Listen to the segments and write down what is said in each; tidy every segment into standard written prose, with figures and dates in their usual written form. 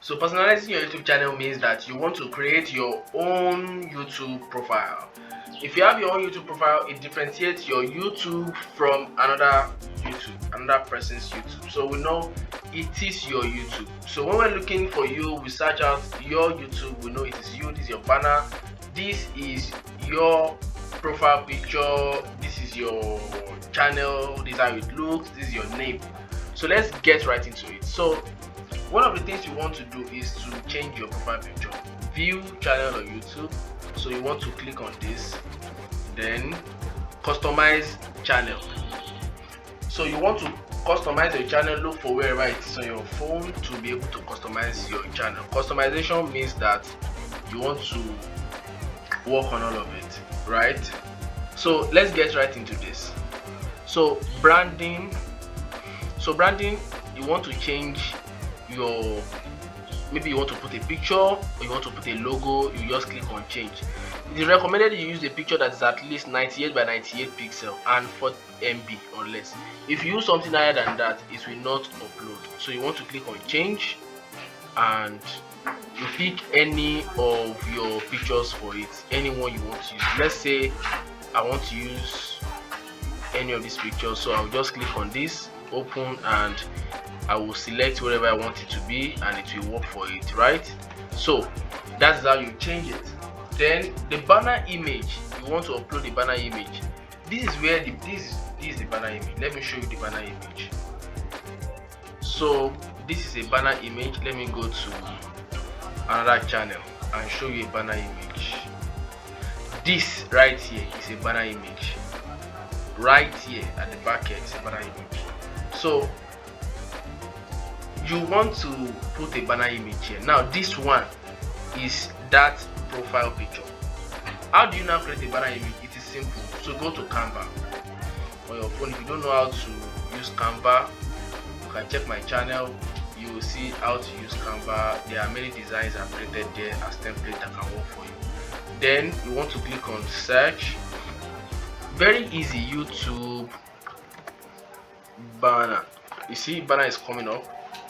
So personalizing your YouTube channel means that you want to create your own YouTube profile. If you have your own YouTube profile, it differentiates your YouTube from another person's YouTube. So we know it is your YouTube. So when we're looking for you, we search out your YouTube, we know it is you, this is your banner, this is your profile picture, this is your channel, this is how it looks, this is your name. So let's get right into it. So one of the things you want to do is to change your profile picture. View channel on YouTube. So you want to click on this, then customize channel. So you want to customize your channel, look for wherever it is on your phone to be able to customize your channel. Customization means that you want to work on all of it, right? So let's get right into this. So branding, you want to change your, maybe you want to put a picture or you want to put a logo, you just click on change. It is recommended you use a picture that is at least 98 by 98 pixel and 4 MB or less. If you use something higher than that, it will not upload. So you want to click on change and you pick any of your pictures for it, any one you want to use. Let's say I want to use any of these pictures, so I'll just click on this, open, and I will select wherever I want it to be and it will work for it, right? So that's how you change it. Then the banner image, you want to upload the banner image. This is where this is the banner image. Let me show you the banner image. So this is a banner image. Let me go to another channel and show you a banner image. This right here is a banner image. Right here at the back here is a banner image. So you want to put a banner image here. Now this one is that profile picture. How do you now create a banner image? It is simple. So go to Canva on your phone. If you don't know how to use Canva, you can check my channel. You will see how to use Canva. There are many designs I've created there as template that can work for you. Then you want to click on search. Very easy. YouTube banner. You see banner is coming up.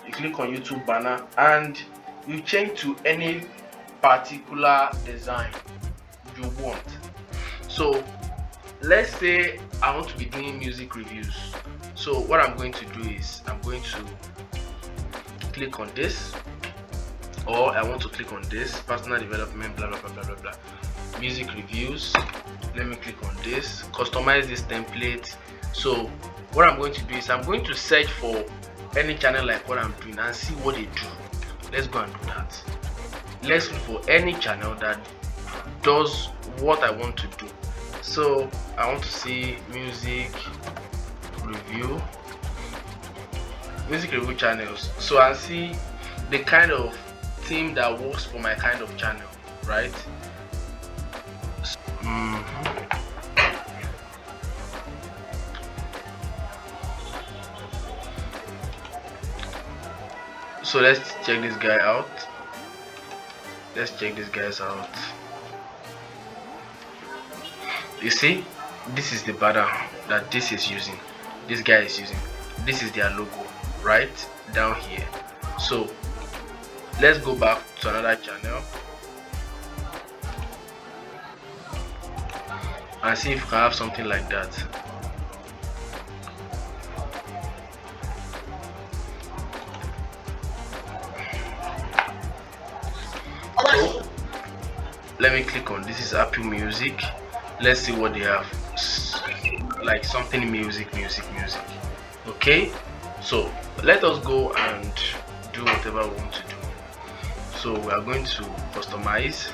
You click on YouTube banner and you change to any particular design you want. So let's say I want to be doing music reviews. So what I'm going to do is I'm going to click on this, or I want to click on this, personal development, blah blah blah blah blah blah, music reviews. Let me click on this, customize this template. So what I'm going to do is I'm going to search for any channel like what I'm doing and see what they do. Let's go and do that. Let's look for any channel that does what I want to do. So I want to see music review channels. So I see the kind of theme that works for my kind of channel, right? So let's check this guy out. Let's check these guys out. You see, this is the banner that this is using. This guy is using. This is their logo right down here. So let's go back to another channel and see if we can have something like that. So let me click on this. Is Apple Music. Let's see what they have, like something music. Okay, so let us go and do whatever we want to do. So we are going to customize.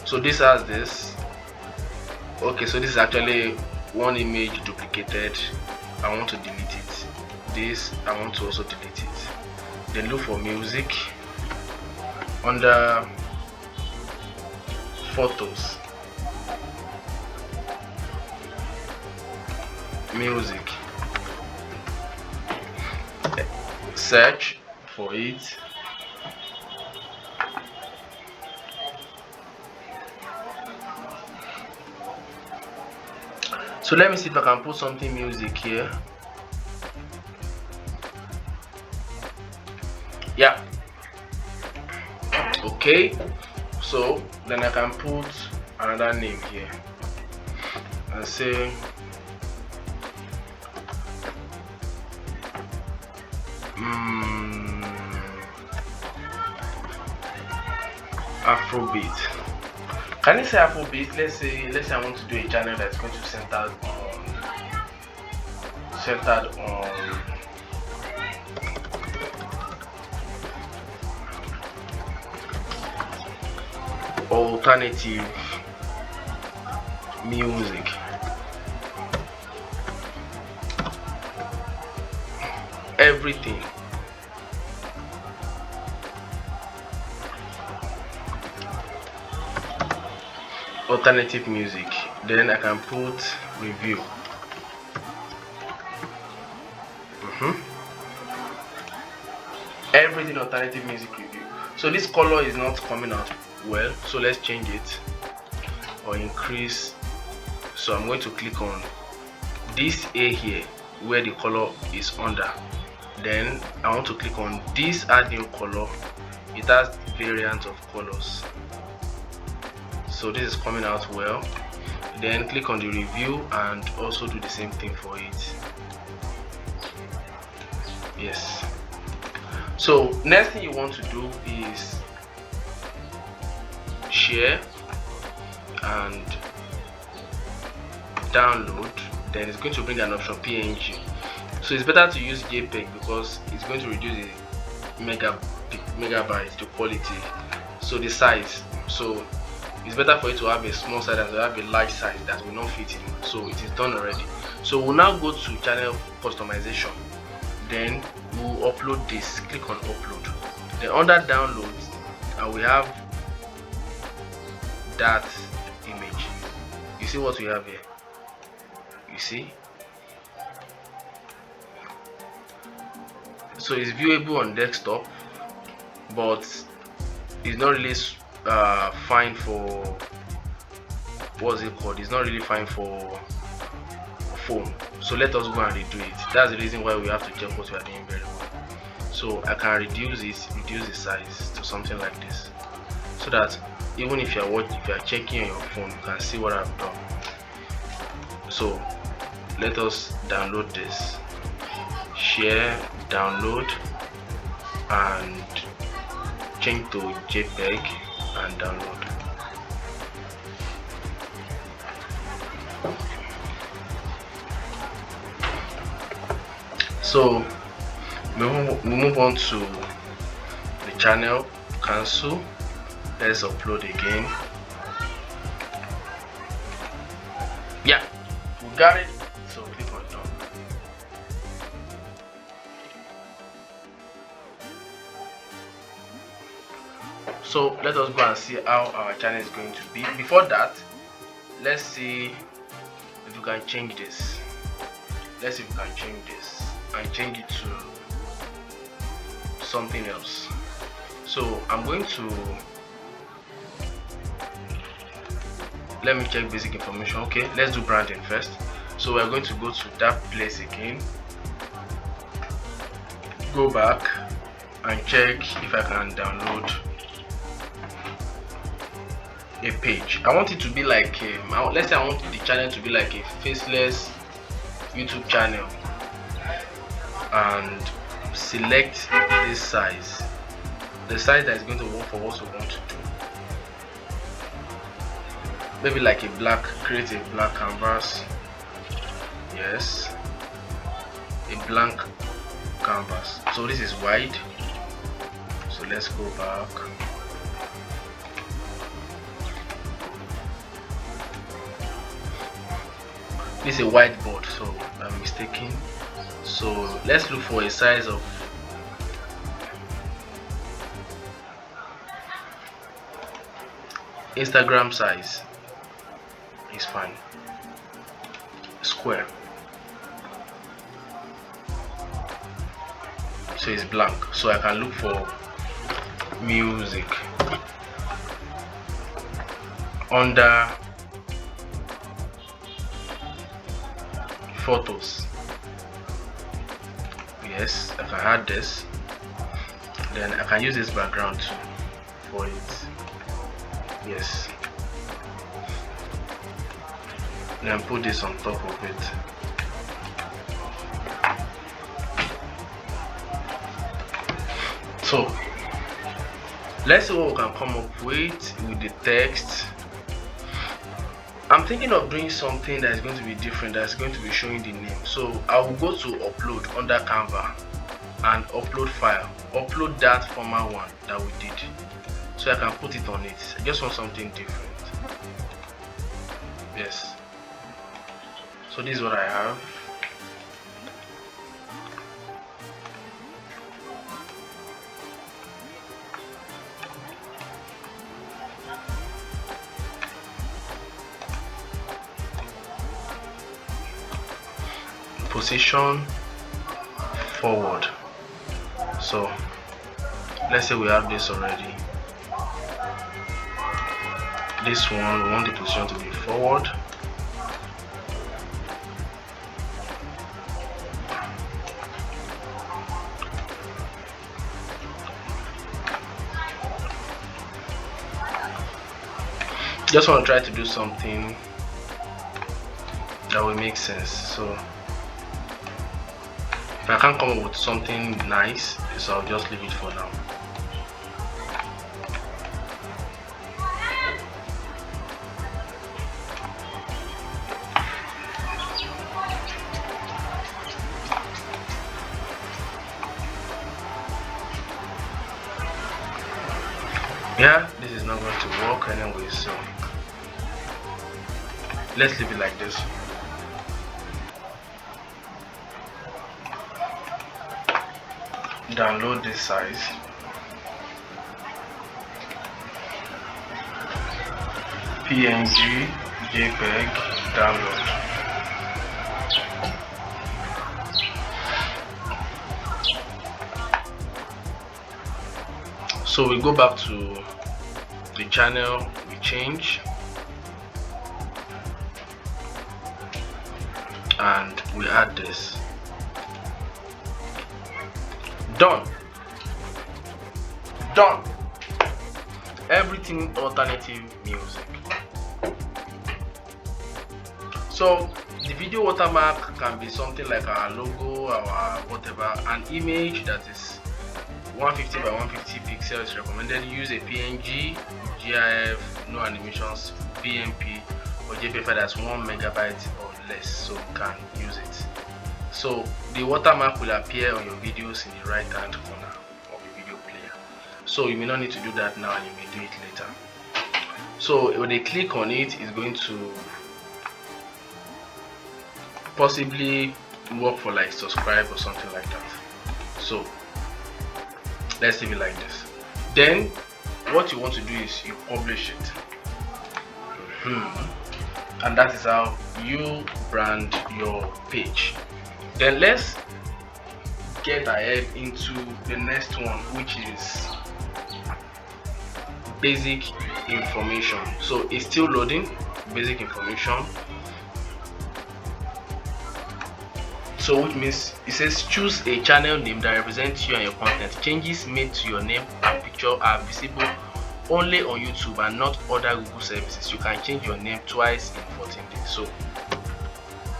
So this has this. Okay, so this is actually one image duplicated. I want to delete it. This I want to also delete it. Then look for music under photos, music, search for it. So let me see if I can put something music here. Yeah. Okay, so then I can put another name here and say Afrobeat. Can you say Afrobeat? Let's say I want to do a channel that's going to centered on alternative music. Everything. Alternative music. Then I can put review. Everything alternative music review. So this color is not coming out well, so let's change it or increase. So I'm going to click on this A here where the color is under. Then I want to click on this add new color. It has variant of colors, so this is coming out well. Then click on the review and also do the same thing for it. Yes. So next thing you want to do is share and download. Then it's going to bring an option PNG. So it's better to use JPEG because it's going to reduce the megabyte to quality, so the size. So it's better for you to have a small size than to have a large size that will not fit in. So it is done already. So we'll now go to channel customization. Then we'll upload this. Click on upload. Then under downloads, we have that image. You see what we have here? You see? So it's viewable on desktop, but it's not really fine for what's it called? It's not really fine for phone. So let us go and redo it. That's the reason why we have to check what we are doing very well. So I can reduce the size to something like this, so that even if you are checking on your phone, you can see what I've done. So let us download this, share, download, and change to JPEG and download. So we move on to the channel, cancel. Let's upload again. Yeah, we got it. So click on done. So let us go and see how our channel is going to be. Before that, let's see if we can change this. Let's see if we can change this and change it to something else. So I'm going to, let me check basic information. Okay, let's do branding first. So we're going to go to that place again, go back and check if I can download a page. I want it to be like let's say I want the channel to be like a faceless YouTube channel, and select this size, the size that is going to work for what we want to do. Maybe like a black, create a black canvas. Yes, a blank canvas. So this is wide, so let's go back. This is a whiteboard, so I'm mistaken. So let's look for a size of Instagram size is fine. Square. So it's blank. So I can look for music under photos. Yes, I can add this. Then I can use this background too for it. Yes. Then put this on top of it. So let's see what we can come up with the text. I'm thinking of doing something that is going to be different, that's going to be showing the name. So I will go to upload under Canva and upload file, upload that former one that we did, so I can put it on it. I just want something different. Yes, so this is what I have. Position forward. So let's say we have this already. This one, we want the position to be forward. Just want to try to do something that will make sense. So if I can't come up with something nice, so I'll just leave it for now. Yeah, this is not going to work anyway, so let's leave it like this. Download this size. PNG, JPEG, download. So we go back to the channel, we change, and we add this. Done. Everything alternative music. So the video watermark can be something like our logo, our whatever. An image that is 150 by 150 pixels recommended. Use a PNG, GIF, no animations, PMP, or JPEG that's 1 megabyte or less, so you can use it. So the watermark will appear on your videos in the right hand corner of the video player. So you may not need to do that now, and you may do it later. So when they click on it, it's going to possibly work for like subscribe or something like that. So let's leave it like this. Then what you want to do is you publish it. And that is how you brand your page. Then let's get ahead into the next one, which is basic information. So it's still loading. Basic information. So which means it says choose a channel name that represents you and your content. Changes made to your name and picture are visible only on YouTube and not other Google services. You can change your name twice in 14 days. So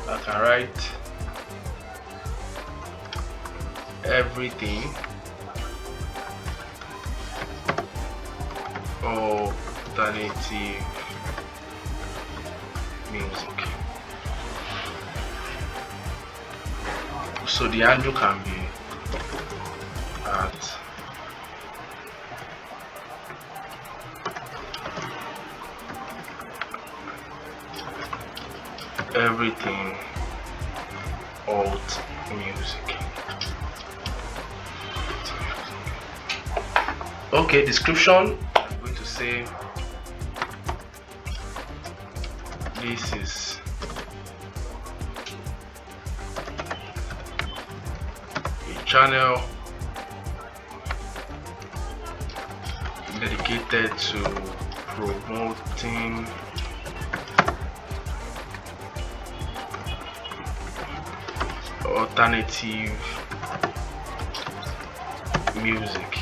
I can write everything alternative music. So the handle can be at everything alt music. Okay, description. I'm going to say this is a channel dedicated to promoting alternative music.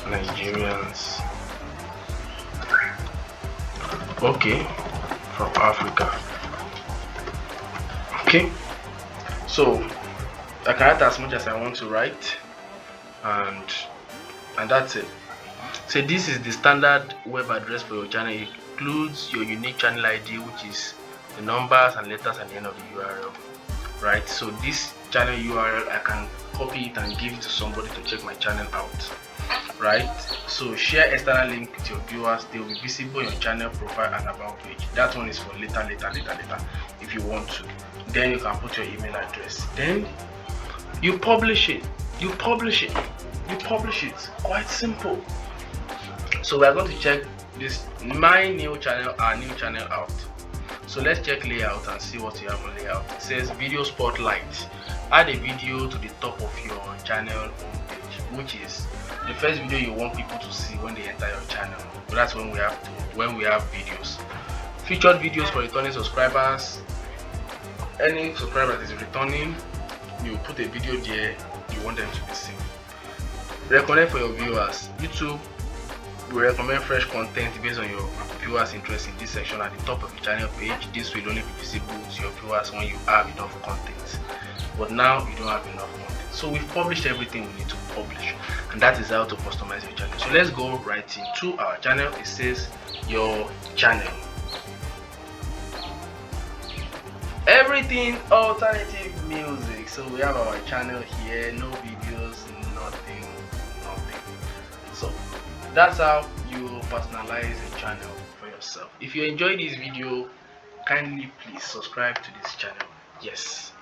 Nigerians, okay, from Africa. Okay, so I can write as much as I want to write, and that's it. So this is the standard web address for your channel. It includes your unique channel ID, which is the numbers and letters at the end of the URL, right? So this channel URL, I can copy it and give it to somebody to check my channel out, right? So share external link with your viewers. They will be visible on your channel profile and about page. That one is for later if you want to. Then you can put your email address. Then you publish it. Quite simple. So we are going to check this our new channel out. So let's check layout and see what you have on layout. It says video spotlight. Add a video to the top of your channel homepage, which is the first video you want people to see when they enter your channel. So that's when we have videos. Featured videos for returning subscribers. Any subscriber that is returning, you put a video there you want them to be seen. Recommend for your viewers. YouTube will recommend fresh content based on your viewers' interest in this section at the top of your channel page. This will only be visible to your viewers when you have enough content, but now you don't have enough content. So we've published everything we need to publish, and that is how to customize your channel. So let's go right into our channel. It says your channel. Everything alternative music. So we have our channel here, no videos, nothing. So that's how you personalize a channel for yourself. If you enjoyed this video, kindly please subscribe to this channel. Yes.